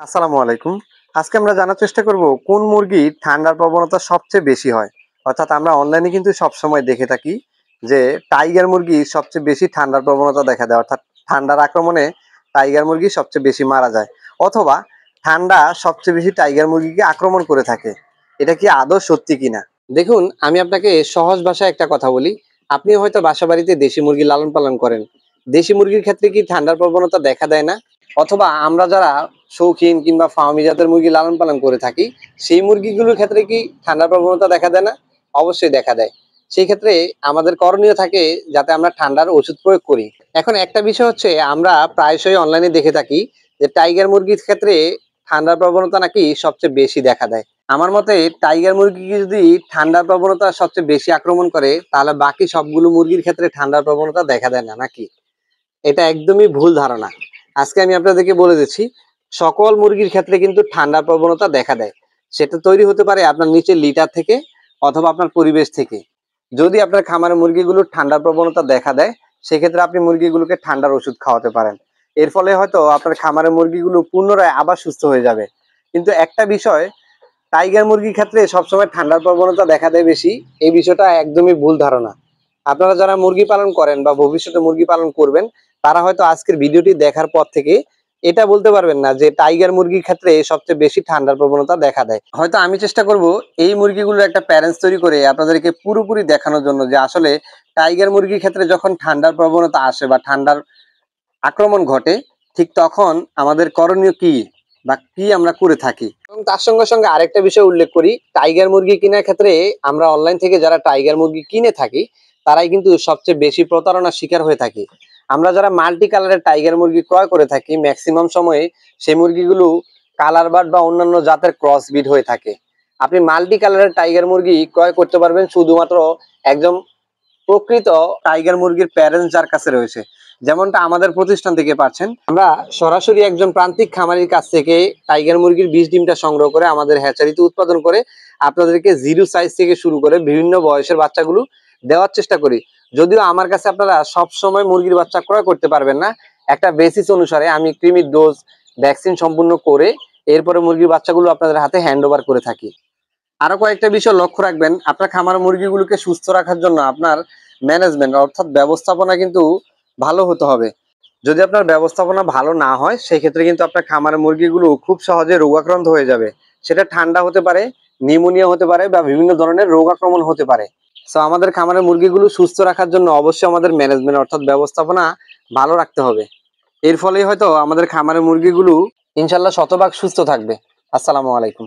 আসসালামু আলাইকুম। আজকে আমরা জানার চেষ্টা করব কোন মুরগি ঠান্ডার প্রবণতা সবচেয়ে বেশি হয়। অর্থাৎ আমরা অনলাইনে কিন্তু সবসময় দেখে থাকি যে টাইগার মুরগি সবচেয়ে বেশি ঠান্ডার প্রবণতা দেখা দেয়। অর্থাৎ ঠান্ডার আক্রমণে টাইগার মুরগি সবচেয়ে বেশি মারা যায়। অথবা ঠান্ডা সবচেয়ে বেশি টাইগার মুরগিকে আক্রমণ করে থাকে। এটা কি আদৌ সত্যি কিনা? দেখুন, আমি আপনাকে সহজ ভাষায় একটা কথা বলি। আপনি হয়তো বাসাবাড়িতে দেশি মুরগি লালন পালন করেন। দেশি মুরগির ক্ষেত্রে কি ঠান্ডার প্রবণতা দেখা দেয় না? অথবা আমরা যারা শৌখিন কিংবা ফার্মি জাতের মুরগি লালন পালন করে থাকি, সেই মুরগিগুলোর ক্ষেত্রে কি ঠান্ডার প্রবণতা দেখা দেয় না? অবশ্যই দেখা দেয়। সেই ক্ষেত্রে আমাদের করণীয় থাকে যাতে আমরা ঠান্ডার ওষুধ প্রয়োগ করি। এখন একটা বিষয় হচ্ছে, আমরা প্রায়শই অনলাইনে দেখে থাকি যে টাইগার মুরগির ক্ষেত্রে ঠান্ডার প্রবণতা নাকি সবচেয়ে বেশি দেখা দেয়। আমার মতে টাইগার মুরগিকে যদি ঠান্ডার প্রবণতা সবচেয়ে বেশি আক্রমণ করে, তাহলে বাকি সবগুলো মুরগির ক্ষেত্রে ঠান্ডার প্রবণতা দেখা দেয় না নাকি? এটা একদমই ভুল ধারণা। আজকে আমি আপনাদেরকে বলে দিচ্ছি, সকল মুরগির ক্ষেত্রে কিন্তু ঠান্ডার প্রবণতা দেখা দেয়। সেটা তৈরি হতে পারে আপনার নিচের লিটার থেকে অথবা আপনার পরিবেশ থেকে। যদি আপনার খামারের মুরগিগুলোর ঠান্ডার প্রবণতা দেখা দেয়, সেক্ষেত্রে আপনি মুরগিগুলোকে ঠান্ডার ওষুধ খাওয়াতে পারেন। এর ফলে হয়তো আপনার খামারের মুরগিগুলো পুনরায় আবার সুস্থ হয়ে যাবে। কিন্তু একটা বিষয়, টাইগার মুরগির ক্ষেত্রে সবসময় ঠান্ডার প্রবণতা দেখা দেয় বেশি, এই বিষয়টা একদমই ভুল ধারণা। আপনারা যারা মুরগি পালন করেন বা ভবিষ্যতে মুরগি পালন করবেন, তারা হয়তো আজকের ভিডিওটি দেখার পর থেকে এটা বলতে পারবেন না যে টাইগার মুরগির ক্ষেত্রে সবচেয়ে বেশি ঠান্ডার প্রবণতা দেখা দেয়। হয়তো আমি চেষ্টা করব এই মুরগিগুলোর একটা প্যারেন্টস তৈরি করে আপনাদেরকে পুরোপুরি দেখানোর জন্য যে আসলে টাইগার মুরগির ক্ষেত্রে যখন ঠান্ডার প্রবণতা আসে বা ঠান্ডার আক্রমণ ঘটে, ঠিক তখন আমাদের করণীয় কি বা কি আমরা করে থাকি। এবং তার সঙ্গে সঙ্গে আরেকটা বিষয় উল্লেখ করি, টাইগার মুরগি কেনার ক্ষেত্রে আমরা অনলাইন থেকে যারা টাইগার মুরগি কিনে থাকি, তারাই কিন্তু সবচেয়ে বেশি প্রতারণার শিকার হয়ে থাকি। আমরা যারা মাল্টি কালারের টাইগার মুরগি ক্রয় করে থাকি, ম্যাক্সিমাম সময়ে সেই মুরগিগুলো কালার বার্ড বা অন্যান্য জাতের ক্রস বিড হয়ে থাকে। আপনি মাল্টি কালারের টাইগার মুরগি ক্রয় করতে পারবেন শুধুমাত্র একদম প্রকৃত টাইগার মুরগির প্যারেন্টস যার কাছে রয়েছে, যেমনটা আমাদের প্রতিষ্ঠান থেকে পাচ্ছেন। আমরা সরাসরি একজন প্রান্তিক খামারির কাছ থেকে টাইগার মুরগির বীজ ডিমটা সংগ্রহ করে আমাদের হ্যাচারিতে উৎপাদন করে আপনাদেরকে জিরো সাইজ থেকে শুরু করে বিভিন্ন বয়সের বাচ্চাগুলো দেওয়ার চেষ্টা করি। যদিও আমার কাছে আপনারা সব সময় মুরগির বাচ্চা ক্রয় করতে পারবেন না, একটা বেসিস অনুসারে আমি কৃমির ডোজ ভ্যাকসিন সম্পূর্ণ করে এরপরে মুরগির বাচ্চাগুলো আপনাদের হাতে হ্যান্ড ওভার করে থাকি। আরো কয়েকটা বিষয় লক্ষ্য রাখবেন, আপনার খামার মুরগিগুলোকে সুস্থ রাখার জন্য আপনার ম্যানেজমেন্ট অর্থাৎ ব্যবস্থাপনা কিন্তু ভালো হতে হবে। যদি আপনার ব্যবস্থাপনা ভালো না হয়, সেই ক্ষেত্রে কিন্তু আপনার খামারের মুরগিগুলো খুব সহজে রোগাক্রান্ত হয়ে যাবে। সেটা ঠান্ডা হতে পারে, নিউমোনিয়া হতে পারে বা বিভিন্ন ধরনের রোগ আক্রমণ হতে পারে। সো আমাদের খামারের মুরগিগুলো সুস্থ রাখার জন্য অবশ্যই আমাদের ম্যানেজমেন্ট অর্থাৎ ব্যবস্থাপনা ভালো রাখতে হবে। এর ফলেই হয়তো আমাদের খামারের মুরগিগুলো ইনশাল্লাহ শতভাগ সুস্থ থাকবে। আসসালামু আলাইকুম।